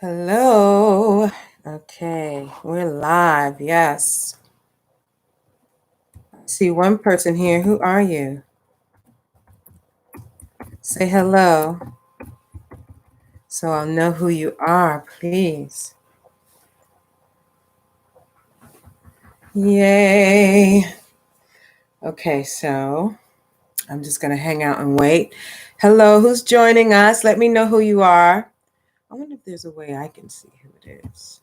Hello. Okay, we're live. Yes. I see one person here. Who are you? Say hello so I'll know who you are, please. Yay. Okay, so I'm just going to hang out and wait. Hello, who's joining us? Let me know who you are. I wonder if there's a way I can see who it is.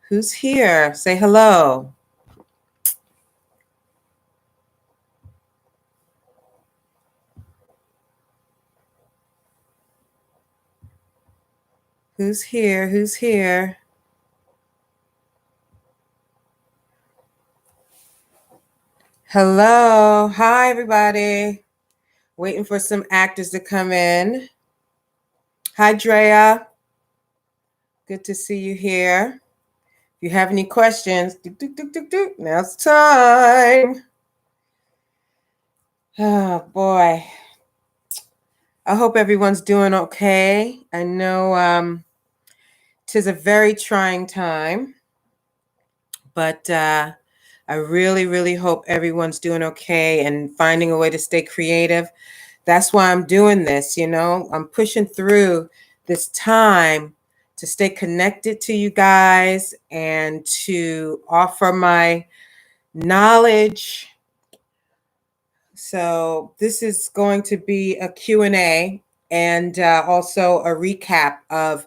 Who's here? Say hello. Who's here? Who's here? Hello. Hi, everybody. Waiting for some actors to come in. Hi, Drea. Good to see you here. If you have any questions, now's the time. Oh, boy. I hope everyone's doing okay. I know 'tis a very trying time, but I really, really hope everyone's doing okay and finding a way to stay creative. That's why I'm doing this, I'm pushing through this time to stay connected to you guys and to offer my knowledge. So this is going to be a Q&A and also a recap of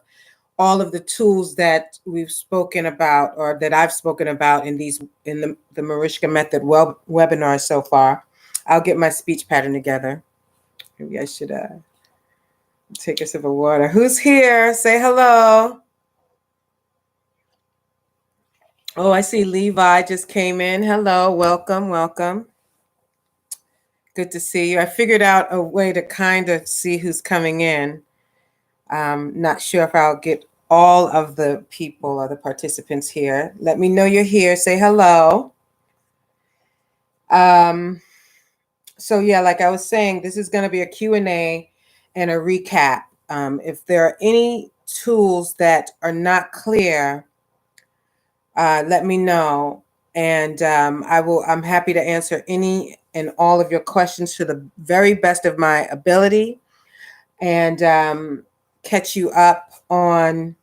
all of the tools that we've spoken about or that I've spoken about in the Marishka method webinars so far. I'll get my speech pattern together. Maybe I should take a sip of water. Who's here? Say hello. Oh, I see Levi just came in. Hello, welcome, welcome. Good to see you. I figured out a way to kind of see who's coming in. Not sure if I'll get all of the people or the participants here. Let me know you're here. Say hello. So yeah, like I was saying, this is going to be a Q&A and a recap. If there are any tools that are not clear, let me know. And I'm happy to answer any and all of your questions to the very best of my ability and catch you up on,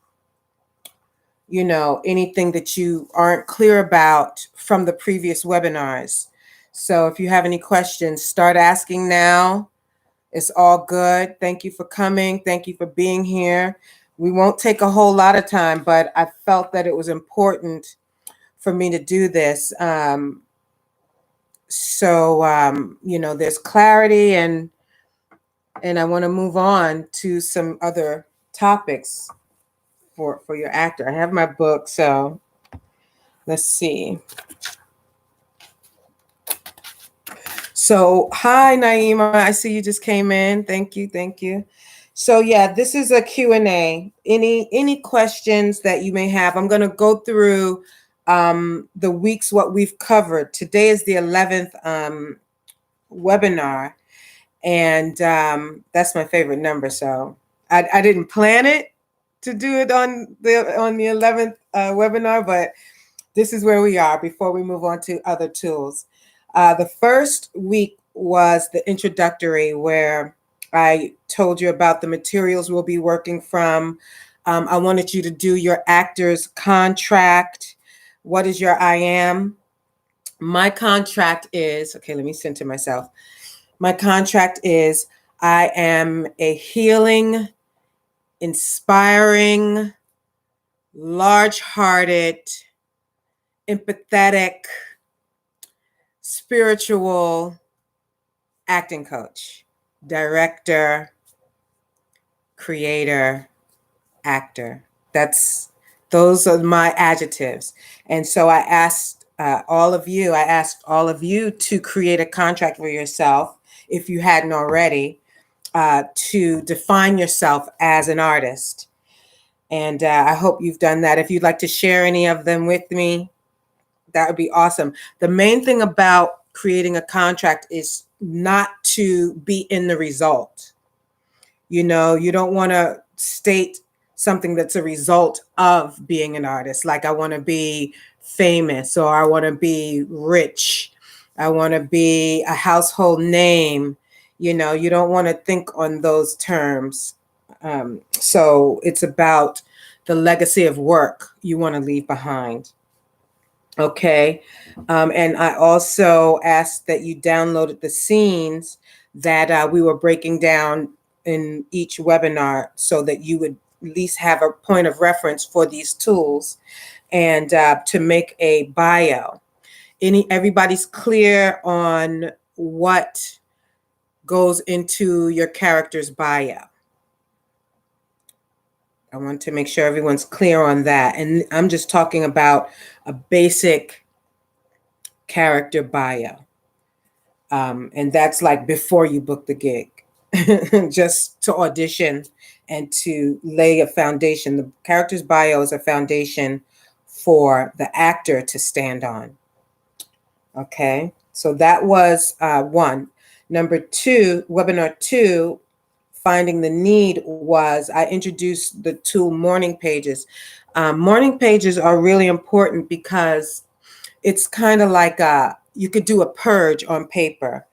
anything that you aren't clear about from the previous webinars. So if you have any questions, start asking now. It's all good. Thank you for coming. Thank you for being here. We won't take a whole lot of time, but I felt that it was important for me to do this. There's clarity and I want to move on to some other topics for your actor. I have my book, so let's see. So, hi, Naima. I see you just came in. Thank you. Thank you. So, yeah, this is a Q&A. Any questions that you may have? I'm going to go through the weeks, what we've covered. Today is the 11th webinar, and that's my favorite number. So I didn't plan it to do it on the 11th webinar, but this is where we are before we move on to other tools. The first week was the introductory, where I told you about the materials we'll be working from. I wanted you to do your actor's contract. What is your I am? My contract is, okay, let me center myself. My contract is I am a healing, inspiring, large-hearted, empathetic, spiritual acting coach, director, creator, actor. Those are my adjectives. And so I asked all of you to create a contract for yourself, if you hadn't already, to define yourself as an artist. And I hope you've done that. If you'd like to share any of them with me, that would be awesome. The main thing about creating a contract is not to be in the result. You don't want to state something that's a result of being an artist. Like I want to be famous, or I want to be rich. I want to be a household name. You don't want to think on those terms. So it's about the legacy of work you want to leave behind. Okay. And I also asked that you downloaded the scenes that we were breaking down in each webinar so that you would at least have a point of reference for these tools, and to make a bio. Everybody's clear on what goes into your character's bio? I want to make sure everyone's clear on that. And I'm just talking about a basic character bio. And that's like before you book the gig, just to audition and to lay a foundation. The character's bio is a foundation for the actor to stand on. Okay, so that was one. Number two, webinar two, finding the need, was I introduced the tool morning pages. Morning pages are really important because it's kind of like you could do a purge on paper.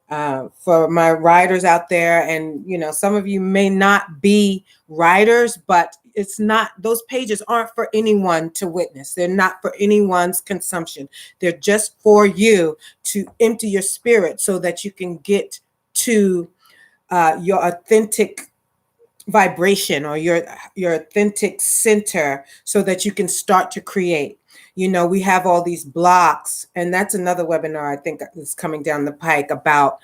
For my writers out there, and some of you may not be writers, but it's not, those pages aren't for anyone to witness. They're not for anyone's consumption. They're just for you to empty your spirit so that you can get to your authentic vibration, or your authentic center, so that you can start to create. We have all these blocks, and that's another webinar I think is coming down the pike about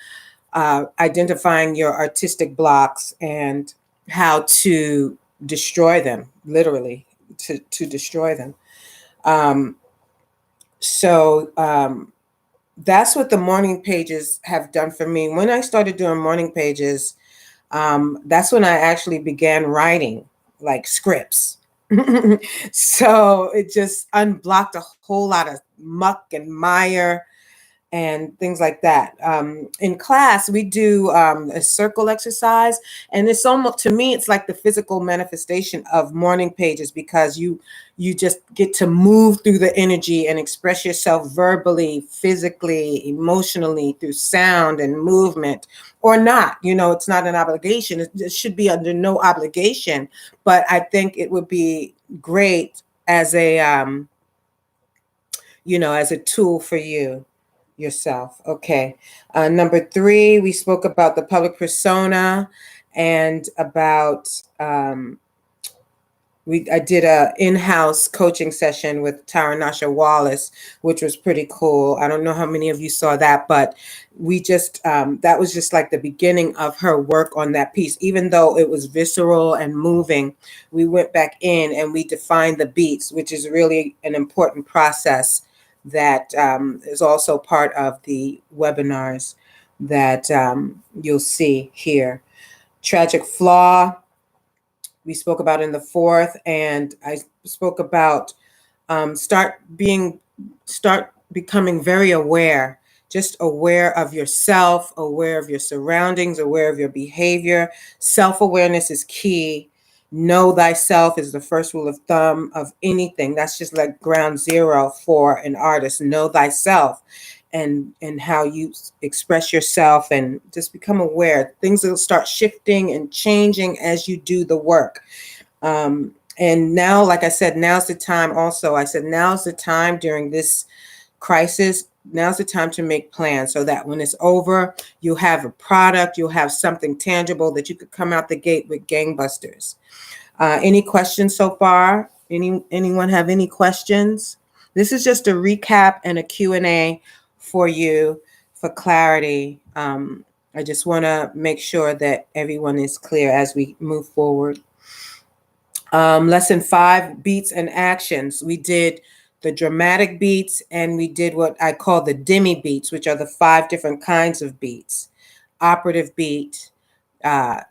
identifying your artistic blocks and how to destroy them, literally to destroy them. So that's what the morning pages have done for me. When I started doing morning pages, that's when I actually began writing like scripts. So it just unblocked a whole lot of muck and mire and things like that. In class, we do a circle exercise, and it's almost, to me, it's like the physical manifestation of morning pages, because you just get to move through the energy and express yourself verbally, physically, emotionally, through sound and movement, or not. It's not an obligation. It should be under no obligation, but I think it would be great as a as a tool for yourself. Okay. Number three, we spoke about the public persona, and about I did a in-house coaching session with Taranasha Wallace, which was pretty cool. I don't know how many of you saw that, but we just that was just like the beginning of her work on that piece. Even though it was visceral and moving, we went back in and we defined the beats, which is really an important process that is also part of the webinars that you'll see here. Tragic flaw, we spoke about in the fourth, and I spoke about start becoming very aware, just aware of yourself, aware of your surroundings, aware of your behavior. Self-awareness is key. Know thyself is the first rule of thumb of anything. That's just like ground zero for an artist. Know thyself, and how you express yourself, and just become aware. Things will start shifting and changing as you do the work. And now, like I said, now's the time also. I said, now's the time during this crisis. Now's the time to make plans, so that when it's over, you'll have a product, you'll have something tangible that you could come out the gate with gangbusters. Any questions so far? Anyone have any questions? This is just a recap and a Q&A for you, for clarity. I just want to make sure that everyone is clear as we move forward. Lesson 5, beats and actions. We did the dramatic beats, and we did what I call the demi beats, which are the 5 different kinds of beats: operative beat,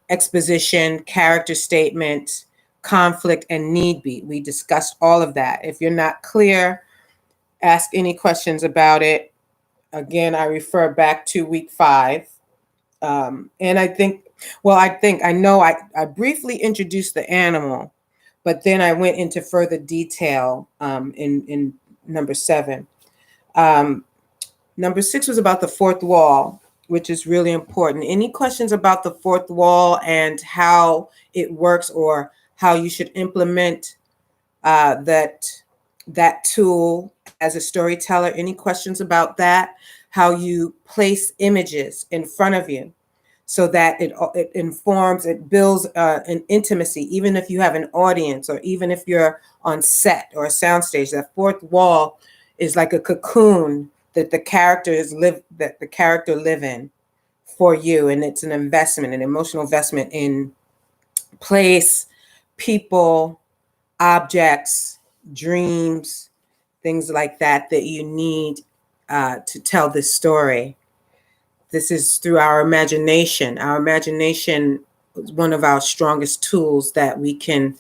exposition, character statement, conflict, and need beat. We discussed all of that. If you're not clear, ask any questions about it. Again, I refer back to week 5. And I know I briefly introduced the animal But then I went into further detail in number 7. Um, Number 6 was about the fourth wall, which is really important. Any questions about the fourth wall and how it works, or how you should implement that tool as a storyteller? Any questions about that? How you place images in front of you so that it informs, it builds an intimacy, even if you have an audience, or even if you're on set or a soundstage. That fourth wall is like a cocoon that the character live in for you, and it's an investment, an emotional investment in place, people, objects, dreams, things like that you need to tell this story. This is through our imagination. Our imagination is one of our strongest tools that we can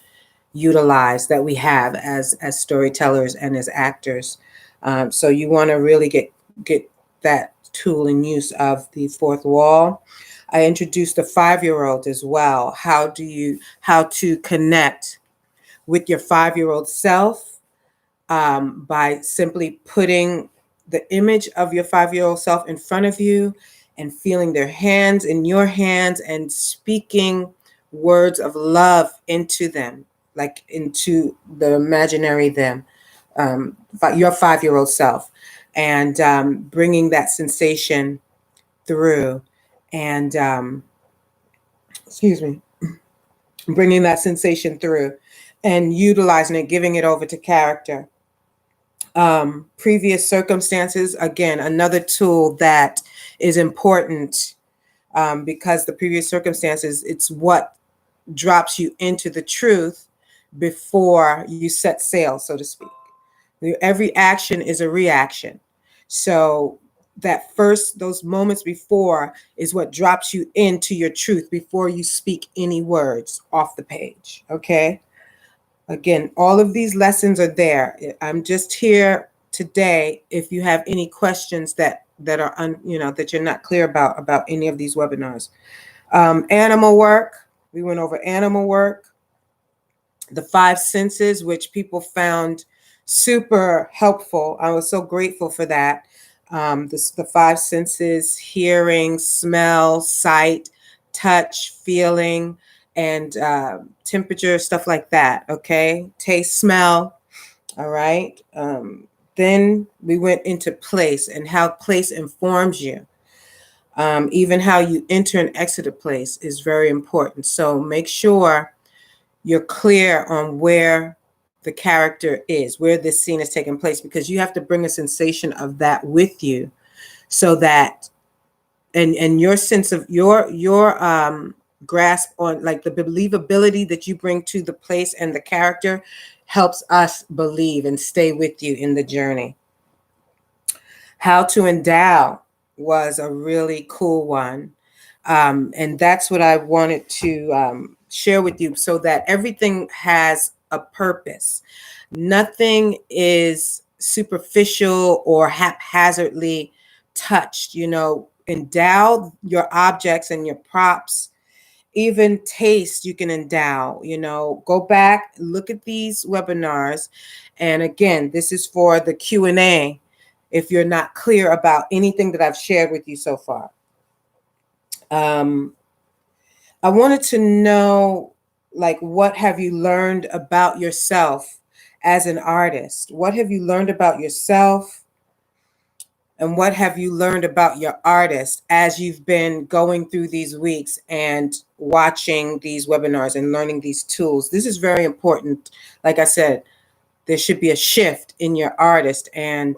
utilize, that we have as storytellers and as actors. So you want to really get that tool in use of the fourth wall. I introduced the 5-year-old as well. How to connect with your 5-year-old self by simply putting the image of your 5-year-old self in front of you and feeling their hands in your hands and speaking words of love into them, like into the imaginary them, your 5-year-old self, and bringing that sensation through, and excuse me, bringing that sensation through and utilizing it, giving it over to character. Previous circumstances, again, another tool that is important, because the previous circumstances, it's what drops you into the truth before you set sail, so to speak. Every action is a reaction. So those moments before is what drops you into your truth before you speak any words off the page. Okay. Again, all of these lessons are there. I'm just here today if you have any questions that are that you're not clear about any of these webinars. Animal work. We went over animal work. The 5 senses, which people found super helpful. I was so grateful for that. The 5 senses: hearing, smell, sight, touch, feeling, and temperature, stuff like that. Okay, taste, smell. All right. Then we went into place and how place informs you. Even how you enter and exit a place is very important. So make sure you're clear on where the character is, where this scene is taking place, because you have to bring a sensation of that with you, so that and your sense of your grasp on, like, the believability that you bring to the place and the character helps us believe and stay with you in the journey. How to endow was a really cool one. And that's what I wanted to share with you, so that everything has a purpose. Nothing is superficial or haphazardly touched. Endow your objects and your props. Even taste, you can endow. Go back, look at these webinars. And again, this is for the Q&A if you're not clear about anything that I've shared with you so far. I wanted to know, like, what have you learned about yourself as an artist? What have you learned about yourself? And what have you learned about your artist as you've been going through these weeks and watching these webinars and learning these tools? This is very important. Like I said, there should be a shift in your artist, and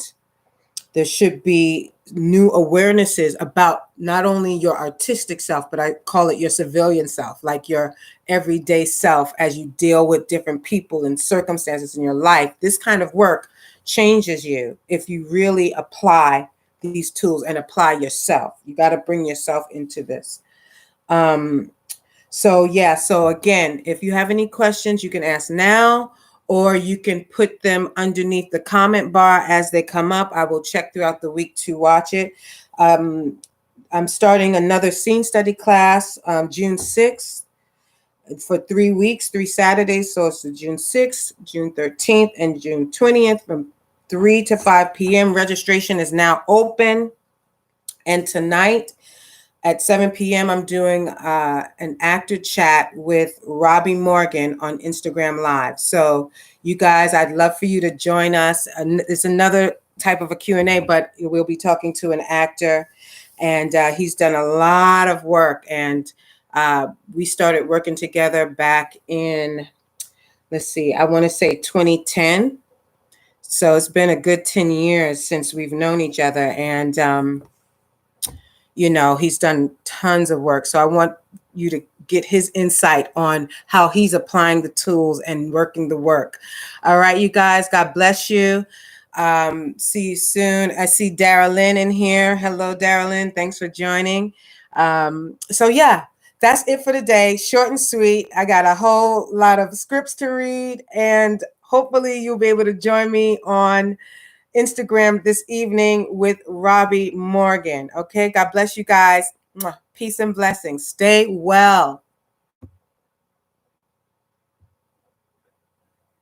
there should be new awarenesses about not only your artistic self, but I call it your civilian self, like your everyday self, as you deal with different people and circumstances in your life. This kind of work changes you if you really apply these tools and apply yourself. You got to bring yourself into this. So again, if you have any questions, you can ask now, or you can put them underneath the comment bar as they come up. I will check throughout the week to watch it. I'm starting another scene study class June 6th. for 3 weeks, 3 Saturdays. So it's June 6th, June 13th, and June 20th from 3 to 5 p.m. Registration is now open. And tonight at 7 p.m., I'm doing an actor chat with Robbie Morgan on Instagram Live. So you guys, I'd love for you to join us. It's another type of a Q&A, but we'll be talking to an actor. And he's done a lot of work. And we started working together back in, let's see, I want to say 2010. So it's been a good 10 years since we've known each other. And he's done tons of work. So I want you to get his insight on how he's applying the tools and working the work. All right, you guys, God bless you. See you soon. I see Darylyn in here. Hello, Darylyn. Thanks for joining. So yeah, that's it for today. Short and sweet. I got a whole lot of scripts to read, and hopefully you'll be able to join me on Instagram this evening with Robbie Morgan. Okay, God bless you guys. Peace and blessings. Stay well.